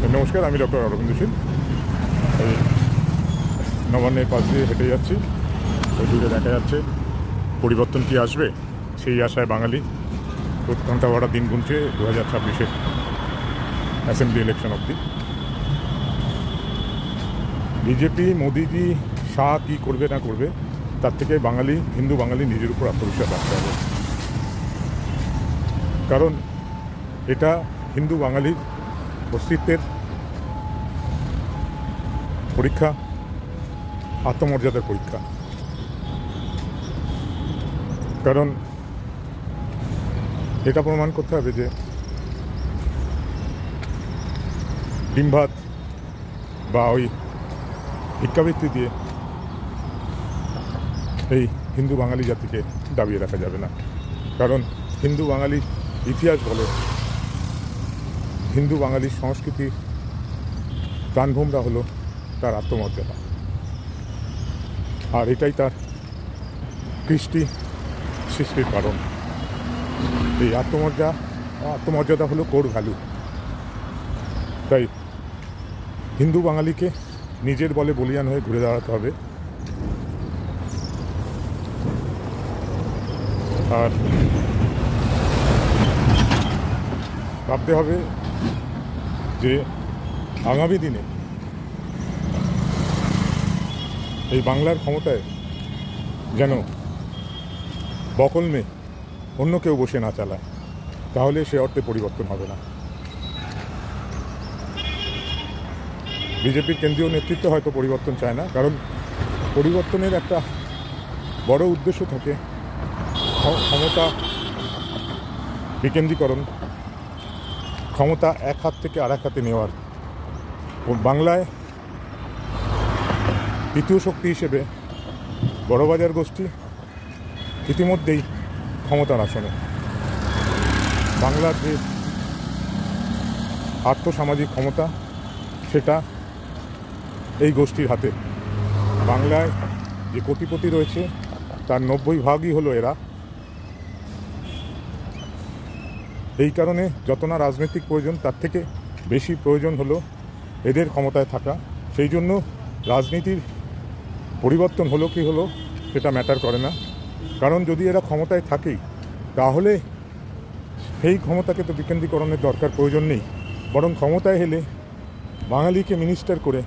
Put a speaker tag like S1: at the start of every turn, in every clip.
S1: নমস্কার, আমি ডক্টর অরবিন্দ শীল। এই নবান্নের পাশ দিয়ে হেঁটে যাচ্ছি। ওই দূরে দেখা যাচ্ছে পরিবর্তন কি আসবে, সেই আশায় বাঙালি উৎকণ্ঠা ভরা দিন গুনছে 2026-এর অ্যাসেম্বলি ইলেকশন অবধি। বিজেপি, মোদিজি, শাহ কী করবে না করবে, তার থেকে হিন্দু বাঙালি নিজের উপর আত্মবিশ্বাস রাখতে হবে। কারণ এটা হিন্দু বাঙালির অস্তিত্বের পরীক্ষা, আত্মমর্যাদার পরীক্ষা। কারণ এটা প্রমাণ করতে হবে যে ডিম ভাত বা ওই ভিক্ষাবৃত্তি দিয়ে এই হিন্দু বাঙালি জাতিকে দাবিয়ে রাখা যাবে না। কারণ হিন্দু বাঙালির ইতিহাস বলে, হিন্দু বাঙালির সংস্কৃতির প্রাণভূমরা হলো তার আত্মমর্যাদা, আর এটাই তার কৃষ্টি সৃষ্টির কারণ। এই আত্মমর্যাদা হলো কোর ভ্যালু। তাই হিন্দু বাঙালিকে নিজের বলে বলিয়ান হয়ে ঘুরে দাঁড়াতে হবে। আর ভাবতে হবে যে আগামী দিনে এই বাংলার ক্ষমতায় যেন বকলমে অন্য কেউ বসে না চালায়, তাহলে সে অর্থে পরিবর্তন হবে না। বিজেপির কেন্দ্রীয় নেতৃত্ব হয়তো পরিবর্তন চায় না, কারণ পরিবর্তনের একটা বড় উদ্দেশ্য থাকে ক্ষমতা বিকেন্দ্রীকরণ, ক্ষমতা এক হাত থেকে আর এক হাতে নেওয়ার। বাংলায় তৃতীয় শক্তি হিসেবে বড়বাজার গোষ্ঠী ইতিমধ্যেই ক্ষমতার আসনে। বাংলার যে আর্থসামাজিক ক্ষমতা সেটা এই গোষ্ঠীর হাতে। বাংলায় যে কোটিপতি রয়েছে তার 90% হলো এরা। এই কারণে যত না রাজনৈতিক প্রয়োজন, তার থেকে বেশি প্রয়োজন হলো এদের ক্ষমতায় থাকা। সেই জন্য রাজনীতির পরিবর্তন হলো কি হলো সেটা ম্যাটার করে না। কারণ যদি এরা ক্ষমতায় থাকেই, তাহলে সেই ক্ষমতাকে তো বিকেন্দ্রীকরণের দরকার প্রয়োজন নেই। বরং ক্ষমতায় এলে বাঙালিকে মিনিস্টার করে,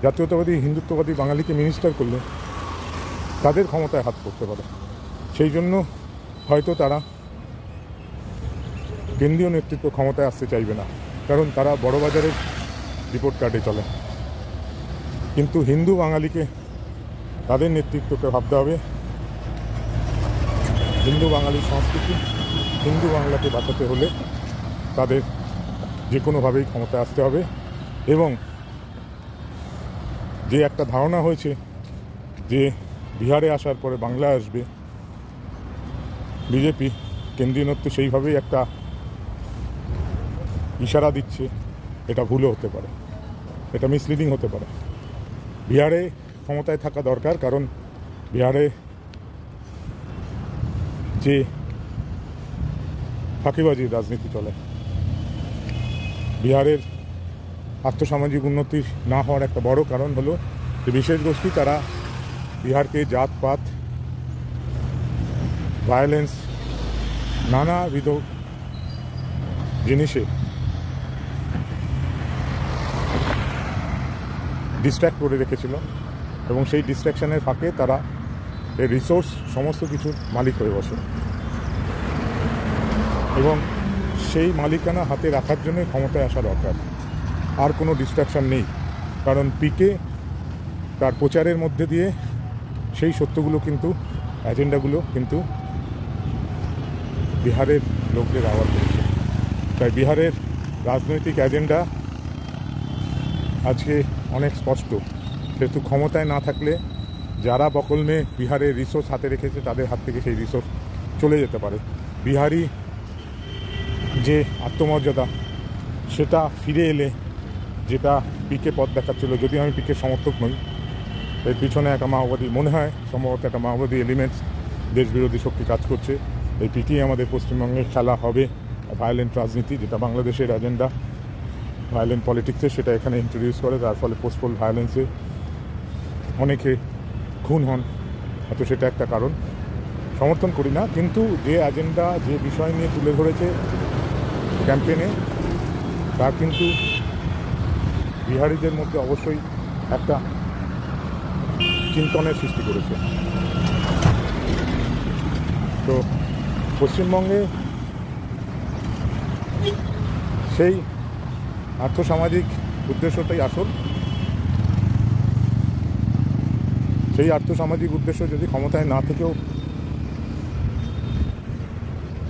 S1: জাতীয়তাবাদী হিন্দুত্ববাদী বাঙালিকে মিনিস্টার করলে তাদের ক্ষমতায় হাত করতে পারে। সেই জন্য হয়তো তারা কেন্দ্রীয় নেতৃত্ব ক্ষমতায় আসতে চাইবে না, কারণ তারা বড়বাজারের রিপোর্ট কার্ডে চলে। কিন্তু হিন্দু বাঙালিকে, তাদের নেতৃত্বকে ভাবতে হবে হিন্দু বাঙালির সংস্কৃতি, হিন্দু বাংলাকে বাঁচাতে হলে তাদের যে কোনোভাবেই ক্ষমতায় আসতে হবে। এবং যে একটা ধারণা হয়েছে যে বিহারে আসার পরে বাংলায় আসবে, বিজেপি কেন্দ্রীয় নেতৃত্ব সেইভাবেই একটা ইশারা দিচ্ছে, এটা ভুলও হতে পারে, এটা মিসলিডিং হতে পারে। বিহারে ক্ষমতায় থাকা দরকার, কারণ বিহারে যে ফাঁকিবাজির রাজনীতি চলে, বিহারের আর্থসামাজিক উন্নতি না হওয়ার একটা বড় কারণ হলো যে বিশেষ গোষ্ঠী তারা বিহারকে জাতপাত, ভায়োলেন্স, নানাবিধ জিনিসে ডিস্ট্র্যাক্ট করে রেখেছিল, এবং সেই ডিস্ট্র্যাকশনের ফাঁকে তারা এই রিসোর্স সমস্ত কিছুর মালিক হয়ে বসে। এবং সেই মালিকানা হাতে রাখার জন্য ক্ষমতায় আসা দরকার, আর কোনো ডিস্ট্র্যাকশন নেই। কারণ পিকে তার প্রচারের মধ্যে দিয়ে সেই সত্যগুলো কিন্তু, এজেন্ডাগুলো কিন্তু বিহারের লোকদের আওয়াজ করছে। তাই বিহারের রাজনৈতিক এজেন্ডা আজকে অনেক স্পষ্ট। সেহেতু ক্ষমতায় না থাকলে যারা বকলমে বিহারের রিসোর্স হাতে রেখেছে, তাদের হাত থেকে সেই রিসোর্স চলে যেতে পারে। বিহারি যে আত্মমর্যাদা সেটা ফিরে এলে, যেটা পিকে পথ দেখাচ্ছিল, যদি আমি পিকে সমর্থক নই, এর পিছনে একটা মাওবাদী, মনে হয় সম্ভবত একটা মাওবাদী এলিমেন্টস, দেশবিরোধী শক্তি কাজ করছে। এই পিকেই আমাদের পশ্চিমবঙ্গে খেলা হবে ভায়োলেন্ট রাজনীতি, যেটা বাংলাদেশের এজেন্ডা। ভায়োলেন্ট পলিটিক্সে সেটা এখানে ইন্ট্রোডিউস করে, তার ফলে পোস্টপোল ভায়োলেন্সে অনেকে খুন হন। হয়তো সেটা একটা কারণ, সমর্থন করি না, কিন্তু যে এজেন্ডা, যে বিষয় নিয়ে তুলে ধরেছে ক্যাম্পেইনে, তা কিন্তু বিহারিদের মধ্যে অবশ্যই একটা চিন্তনের সৃষ্টি করেছে। তো পশ্চিমবঙ্গে সেই আর্থসামাজিক উদ্দেশ্যটাই আসল। সেই আর্থসামাজিক উদ্দেশ্য যদি ক্ষমতায় না থেকেও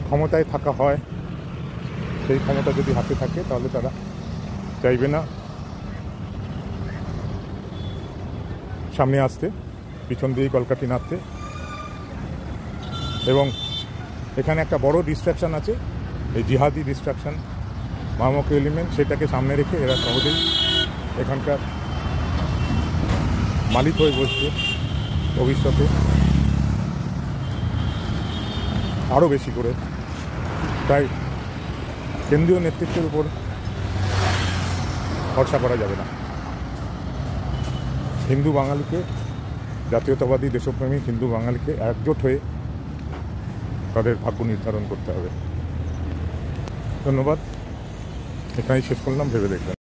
S1: ক্ষমতায় থাকা হয়, সেই ক্ষমতা যদি হাতে থাকে, তাহলে তারা চাইবে না সামনে আসতে, পিছন দিয়েই কলকাঠি নাড়তে। এবং এখানে একটা বড় ডিস্ট্রাকশান আছে, এই জিহাদি ডিস্ট্রাকশান, মামক এলিমেন্ট, সেটাকে সামনে রেখে এরা সহজেই এখানকার মালিক হয়ে বসবে ভবিষ্যতে আরও বেশি করে। তাই কেন্দ্রীয় নেতৃত্বের উপর ভরসা করা যাবে না। হিন্দু বাঙালিকে, জাতীয়তাবাদী দেশপ্রেমিক হিন্দু বাঙালিকে একজোট হয়ে তাদের ভাগ্য নির্ধারণ করতে হবে। ধন্যবাদ, এখানেই শেষ করলাম, ভেবে দেখলাম।